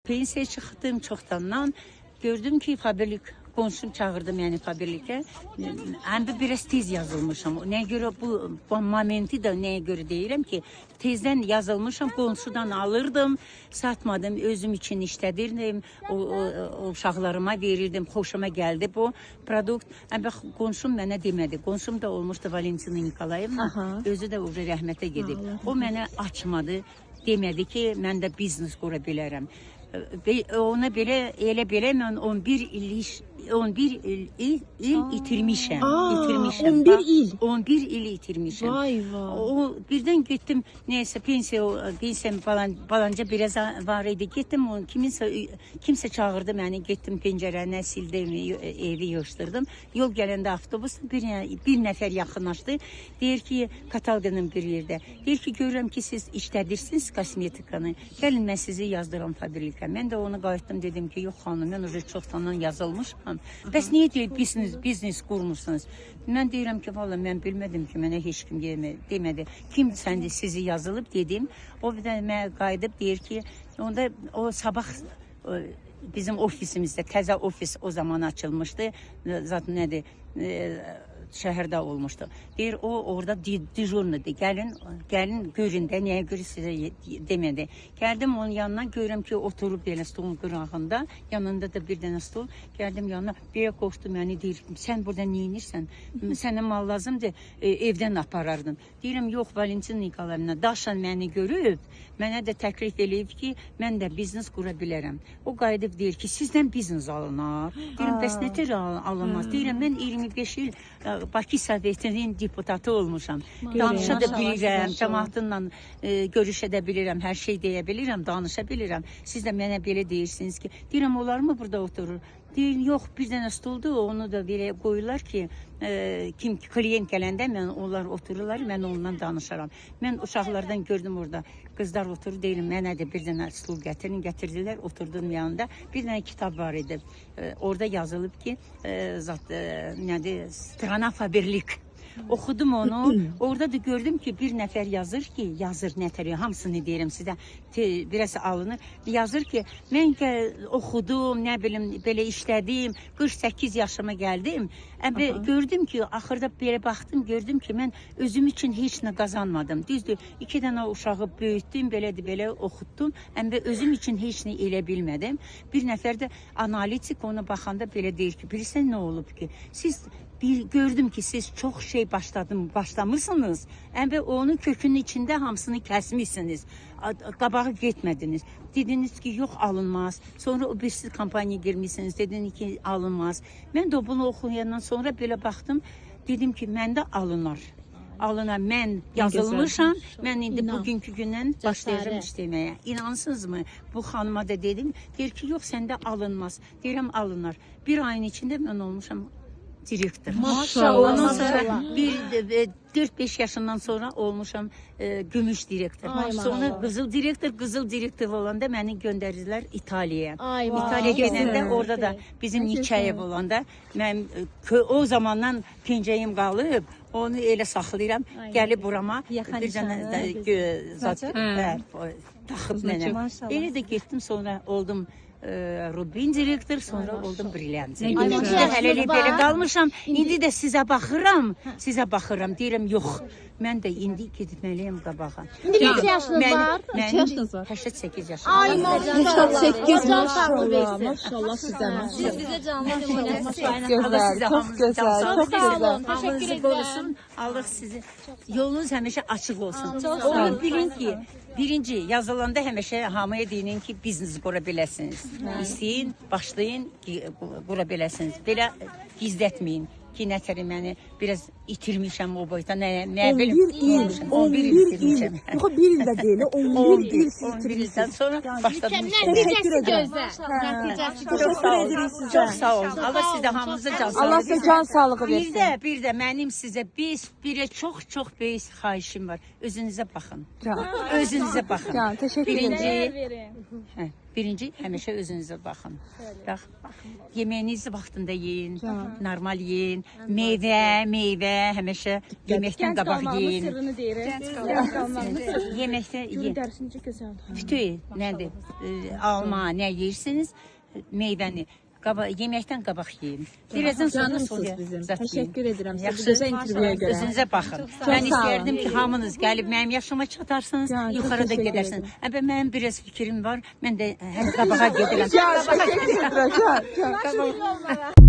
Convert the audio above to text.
Pensiyaya çıxdım çoxdandan. Gördüm ki, fabrik qonşum çağırdım, yəni fabrikə. Həm də biraz tez yazılmışam. Nəyə görə bu momenti də nəyə görə deyirəm ki, tezdən yazılmışam, qonşudan alırdım, satmadım, özüm üçün işlədirdim, o uşaqlarıma verirdim, xoşuma gəldi bu produkt. Həm də qonşum mənə demədi, qonşum da olmuşdu Valentina Nikolayevna, özü də rəhmətə gedib. O mənə açmadı, demədi ki, mən də biznes qura bilərəm. Ona belə, elə belə mən 11 il itirmişəm. 11 il? 11 il itirmişəm. Vay vay. O birdən getdim, neysə pensiyam falanca biraz var idi. Getdim, kimsə çağırdı məni, getdim pəncərəni sildim, evi yığışdırdım. Yol gələndə avtobus bir nəfər yaxınlaşdı. Deyir ki, Katalqanın bir yerdə. Deyir ki, görürəm ki, siz işlədirsiniz kosmetikanı. Gəlin, mən sizi yazdıram fabrikə. Mən də onu qayıtdım, dedim ki, yox xanım, mən orada çoxdandan yazılmışam. Bəs niyə deyil, biznes qurmursunuz? Mən deyirəm ki, valla mən bilmədim ki, mənə heç kim demədi. Kim səndə sizi yazılıb dedim. O bir də mənə qayıdıb deyir ki, onda o sabah bizim ofisimizdə, təzə ofis o zaman açılmışdı. Zaten nədir? Şəhərdə olmuşdu. Deyir, o orada dijurnudur. Gəlin görün də, nəyə görə sizə demədi. Gəldim onun yanına, görürəm ki, oturub belə stolun qırağında, yanında da bir dənə stol. Gəldim yanına, belə qoşdu məni, deyir, sən burada neyinirsən? Sənə mal lazımdır, evdən aparardın. Deyirəm, yox, Valentina Nikolayevna, daşan məni görüb, mənə də təklif eləyib ki, mən də biznes qura bilərəm. O qayıdıb deyir ki, sizdən biznes alınar. Deyirəm, bəs nətər alınmaz? Deyirəm, mən 25 il Bakı Sovetinin deputatı olmuşam. Danışa da bilirəm, cəmaatınla görüşə də bilirəm, hər şey deyə bilirəm, danışa bilirəm. Siz də mənə belə deyirsiniz ki, deyirəm, onlar mı burada oturur? Deyir, yox, bir dənə stoldur, onu da belə qoyurlar ki, kim klient gələndə onlar otururlar, mən ondan danışaram. Mən uşaqlardan gördüm orada, qızlar oturur, deyirəm, mənə də bir dənə stol gətirin, gətirdilər, oturdum yanında. Bir dənə kitab var idi, orada yazılıb ki, nədir, Strana Faberlik. Oxudum onu, orada da gördüm ki, bir nəfər yazır ki, nətər, hamısını deyirəm sizə, biraz alınır, yazır ki, mən oxudum, nə bilim, belə işlədim, 48 yaşıma gəldim, gördüm ki, axırda belə baxdım, gördüm ki, mən özüm üçün heç nə qazanmadım, düzdür, 2 dənə uşağı böyütdüm, belə oxutdum, özüm üçün heç nə elə bilmədim, bir nəfər də analitik ona baxanda belə deyir ki, bilirsən nə olub ki, siz gördüm ki, siz çox şey başlamırsınız, onun kökünün içində hamısını kəsmişsiniz, qabağa getmədiniz. Dediniz ki, yox alınmaz, sonra o birisi kampaniya girmişsiniz, dediniz ki, alınmaz. Mən də bunu oxuyandan sonra belə baxdım, dedim ki, məndə alınır. Mən yazılmışam, mən indi bugünkü gündən başlayacağım işləməyə. İnansınızmı? Bu xanıma da dedim, deyir ki, yox, səndə alınmaz. Deyirəm, alınır. Bir ayın içində mən olmuşam direktor. Maşallah. Ondan sonra 4-5 yaşından sonra olmuşam gümüş direktor. Sonra qızıl direktor olanda məni göndərdilər İtaliyaya. İtaliyaya gedəndə orada da bizim Nikayev olanda mən o zamandan pencəyim qalıb, onu elə saxlayıram, gəlib burama bir dənə taxıb mənə. Elə də getdim, sonra oldum Rubin direktor, sonra oldum Brilliant direktor. Hələlik belə qalmışam, indi də sizə baxıram, deyirəm, yox, mən də indi gedməliyəm qabağa. İndi neçə yaşınız var? Neçə yaşınız var? 88 yaşım. Ay maşallah, maşallah sizə. Siz bizə canlı nümunəsiniz. Gözəl, çox gözəl, çox gözəl. Təşəkkür edirəm. Allah sizi, yolunuz həmişə açıq olsun. Çox Onu bilin ki, birinci yazılanda həmişə hamıya deyinin ki, biznes qura biləsiniz. İstəyin, başlayın, qura biləsiniz. Belə gizlətməyin ki, nətəri məni biraz itirmişəm o boyda, nə bilim. 11 il itirmişəm. Yox, 1 il də deyil, 11 il itirmişəm. Sonra başladım işləməyə. Nəticəsi gözəl. Təşəkkür edirik sizə. Çox sağ olun. Allah sizə hamınıza can sağlığı Allah sizə can sağlığı versin. Bir də mənim sizə bir çox böyük xahişim var. Özünüzə baxın. Özünüzə baxın. Teşekkür ederim. Birinci, Birinci, həmişə özünüzə baxın. Bax, yeməyinizi vaxtında yeyin, normal yeyin. Meyvə, həmişə yeməkdən qabaq yeyin. Sırrını deyirəm. Yeməkdə yeyin. Dərsini necə gözəl. Bütün nədir? Alma, nə yeyirsiniz? Meyvəni. Yeməkdən qabaq yeyin. Birazdan sonra soya zat yeyin. Təşəkkür edirəm sizə bu Yaxşı. gözəl intervyuya görə. Özünüzə baxın. Mən istərdim ki, hamınız gəlib mənim yaşıma çatarsınız, yuxarı da gedərsiniz. Mənim biraz fikrim var. Mən də həm qabağa gedirəm. Gel, teşekkür ederim. Gel, gel.